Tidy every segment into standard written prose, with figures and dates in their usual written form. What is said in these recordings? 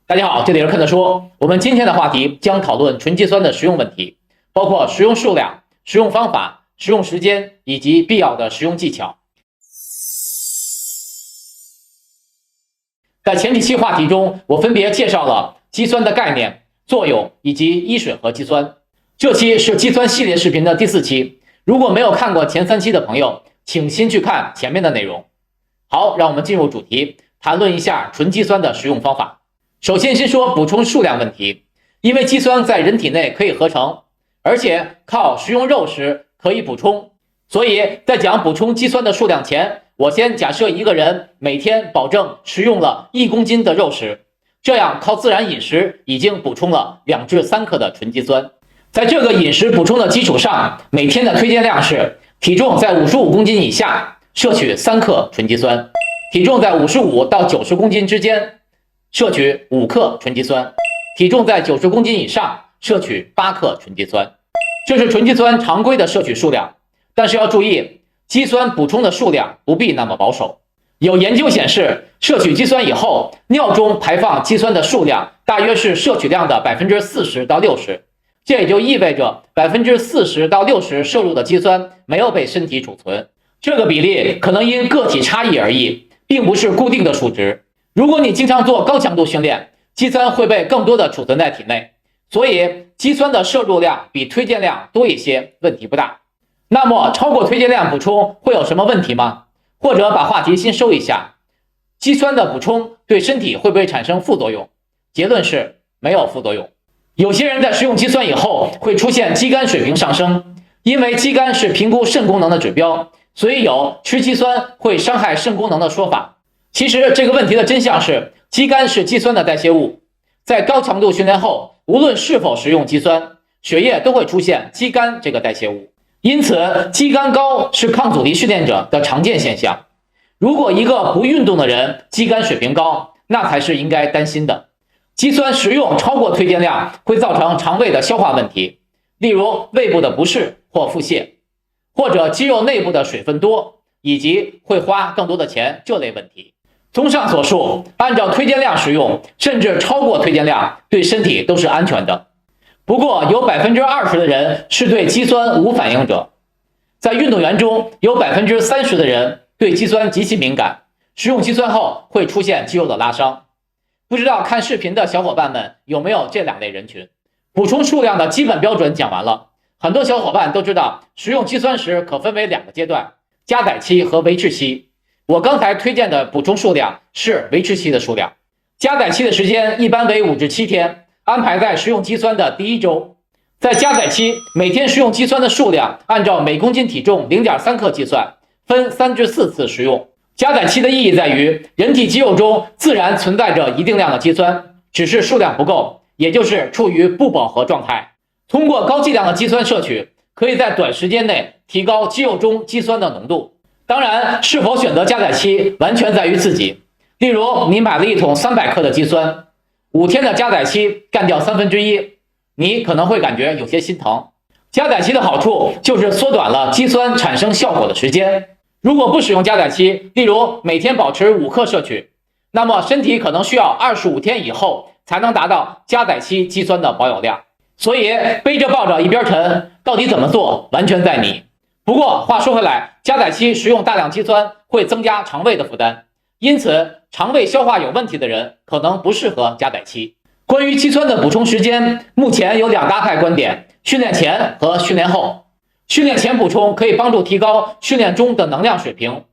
大家好，这里是看的说。我们今天的话题将讨论纯肌酸的食用问题，包括食用数量、食用方法、食用时间以及必要的食用技巧。在前几期话题中，我分别介绍了肌酸的概念、作用以及医水和肌酸。这期是肌酸系列视频的第4期，如果没有看过前3期的朋友，请先去看前面的内容。好，让我们进入主题，谈论一下纯肌酸的食用方法。首先说补充数量问题，因为肌酸在人体内可以合成，而且靠食用肉食可以补充，所以在讲补充肌酸的数量前，我先假设一个人每天保证食用了1公斤的肉食，这样靠自然饮食已经补充了2至3克的纯肌酸。在这个饮食补充的基础上，每天的推荐量是体重在55公斤以下摄取3克纯肌酸，体重在55到90公斤之间摄取5克纯肌酸，体重在90公斤以上摄取8克纯肌酸。这是纯肌酸常规的摄取数量，但是要注意，肌酸补充的数量不必那么保守。有研究显示，摄取肌酸以后，尿中排放肌酸的数量大约是摄取量的40%到60%，这也就意味着40%到60%摄入的肌酸没有被身体储存。这个比例可能因个体差异而异，并不是固定的数值。如果你经常做高强度训练，肌酸会被更多的储存在体内，所以肌酸的摄入量比推荐量多一些，问题不大。那么超过推荐量补充会有什么问题吗？或者把话题先收一下，肌酸的补充对身体会不会产生副作用？结论是没有副作用。有些人在食用肌酸以后会出现肌酐水平上升，因为肌酐是评估肾功能的指标，所以有吃肌酸会伤害肾功能的说法。其实这个问题的真相是，肌酐是肌酸的代谢物，在高强度训练后，无论是否食用肌酸，血液都会出现肌酐这个代谢物，因此肌酐高是抗阻力训练者的常见现象。如果一个不运动的人肌酐水平高，那才是应该担心的。肌酸食用超过推荐量会造成肠胃的消化问题，例如胃部的不适或腹泻，或者肌肉内部的水分多，以及会花更多的钱这类问题。综上所述，按照推荐量食用，甚至超过推荐量，对身体都是安全的。不过有 20% 的人是对肌酸无反应者，在运动员中有 30% 的人对肌酸极其敏感，食用肌酸后会出现肌肉的拉伤。不知道看视频的小伙伴们有没有这2类人群？补充数量的基本标准讲完了，很多小伙伴都知道食用肌酸时可分为2个阶段，加载期和维持期。我刚才推荐的补充数量是维持期的数量，加载期的时间一般为5至7天，安排在食用肌酸的第1周。在加载期，每天食用肌酸的数量按照每公斤体重 0.3 克计算，分3至4次食用。加载期的意义在于，人体肌肉中自然存在着一定量的肌酸，只是数量不够，也就是处于不饱和状态。通过高剂量的肌酸摄取，可以在短时间内提高肌肉中肌酸的浓度。当然，是否选择加载期完全在于自己。例如，你买了1桶300克的肌酸，5天的加载期干掉1/3，你可能会感觉有些心疼。加载期的好处就是缩短了肌酸产生效果的时间。如果不使用加载期，例如每天保持5克摄取，那么身体可能需要25天以后才能达到加载期肌酸的保有量。所以背着抱着一边沉，到底怎么做完全在你。不过话说回来，加载期食用大量肌酸会增加肠胃的负担，因此肠胃消化有问题的人可能不适合加载期。关于肌酸的补充时间，目前有2大派观点，训练前和训练后。训练前补充可以帮助提高训练中的能量水平，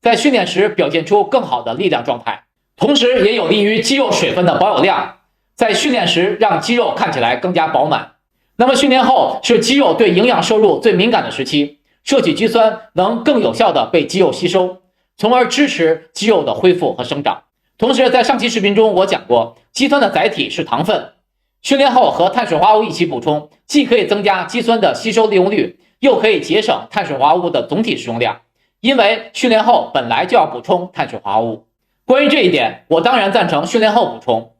在训练时表现出更好的力量状态，同时也有利于肌肉水分的保有量，在训练时让肌肉看起来更加饱满。那么训练后是肌肉对营养摄入最敏感的时期，摄取肌酸能更有效地被肌肉吸收，从而支持肌肉的恢复和生长。同时在上期视频中我讲过，肌酸的载体是糖分，训练后和碳水化合物一起补充，既可以增加肌酸的吸收利用率，又可以节省碳水化合物的总体使用量，因为训练后本来就要补充碳水化合物。关于这一点，我当然赞成训练后补充。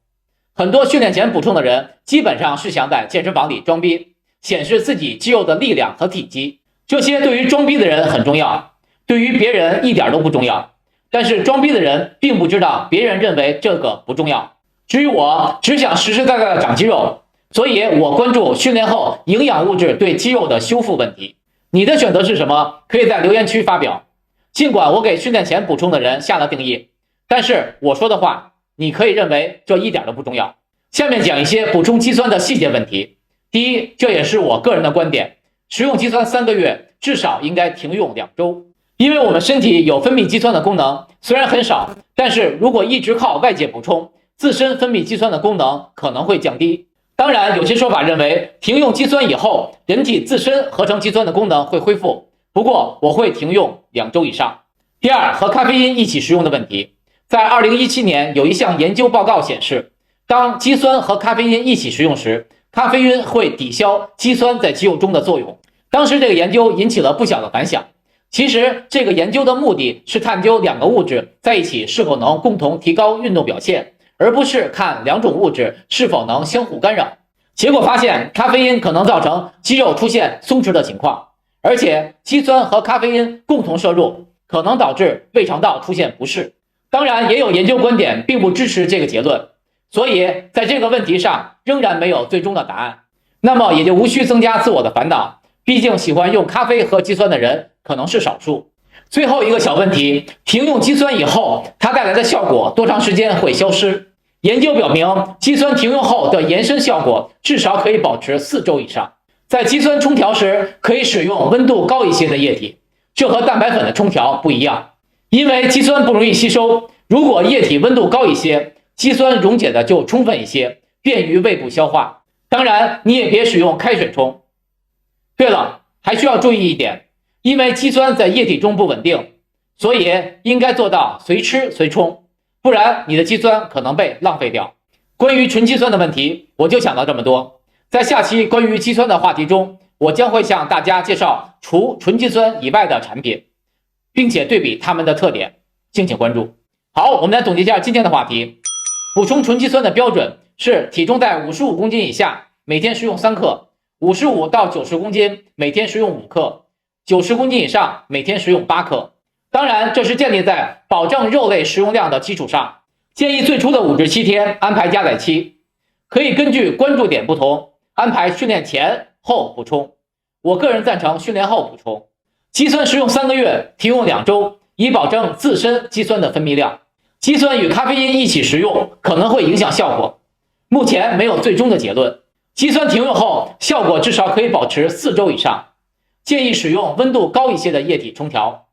很多训练前补充的人基本上是想在健身房里装逼，显示自己肌肉的力量和体积，这些对于装逼的人很重要，对于别人一点都不重要。但是装逼的人并不知道别人认为这个不重要。至于我只想实实在在的长肌肉，所以我关注训练后营养物质对肌肉的修复问题。你的选择是什么？可以在留言区发表。尽管我给训练前补充的人下了定义，但是我说的话，你可以认为这一点都不重要。下面讲一些补充肌酸的细节问题。第一，这也是我个人的观点，食用肌酸3个月，至少应该停用2周。因为我们身体有分泌肌酸的功能，虽然很少，但是如果一直靠外界补充，自身分泌肌酸的功能可能会降低。当然，有些说法认为停用肌酸以后，人体自身合成肌酸的功能会恢复，不过我会停用2周以上。第二，和咖啡因一起食用的问题。在2017年有一项研究报告显示，当肌酸和咖啡因一起食用时，咖啡因会抵消肌酸在肌肉中的作用。当时这个研究引起了不小的反响。其实这个研究的目的是探究2个物质在一起是否能共同提高运动表现，而不是看2种物质是否能相互干扰。结果发现，咖啡因可能造成肌肉出现松弛的情况，而且肌酸和咖啡因共同摄入可能导致胃肠道出现不适。当然，也有研究观点并不支持这个结论，所以在这个问题上仍然没有最终的答案。那么也就无需增加自我的烦恼，毕竟喜欢用咖啡和肌酸的人可能是少数。最后一个小问题，停用肌酸以后，它带来的效果多长时间会消失？研究表明，肌酸停用后的延伸效果至少可以保持4周以上。在肌酸冲调时，可以使用温度高一些的液体，这和蛋白粉的冲调不一样。因为肌酸不容易吸收，如果液体温度高一些，肌酸溶解的就充分一些，便于胃部消化。当然，你也别使用开水冲。对了，还需要注意一点，因为肌酸在液体中不稳定，所以应该做到随吃随冲，不然你的肌酸可能被浪费掉。关于纯肌酸的问题，我就讲到这么多。在下期关于肌酸的话题中，我将会向大家介绍除纯肌酸以外的产品，并且对比它们的特点，敬请关注。好，我们来总结一下今天的话题。补充纯肌酸的标准是体重在55公斤以下，每天食用3克；55到90公斤，每天食用5克；90公斤以上，每天食用8克。当然，这是建立在保证肉类食用量的基础上。建议最初的5至7天安排加载期，可以根据关注点不同，安排训练前后补充。我个人赞成训练后补充。肌酸食用3个月，停用2周，以保证自身肌酸的分泌量。肌酸与咖啡因一起食用可能会影响效果，目前没有最终的结论。肌酸停用后，效果至少可以保持4周以上。建议使用温度高一些的液体冲调，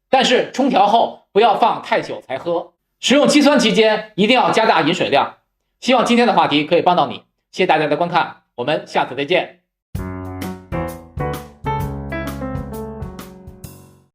但是冲调后不要放太久才喝。食用肌酸期间一定要加大饮水量。希望今天的话题可以帮到你，谢谢大家的观看，我们下次再见。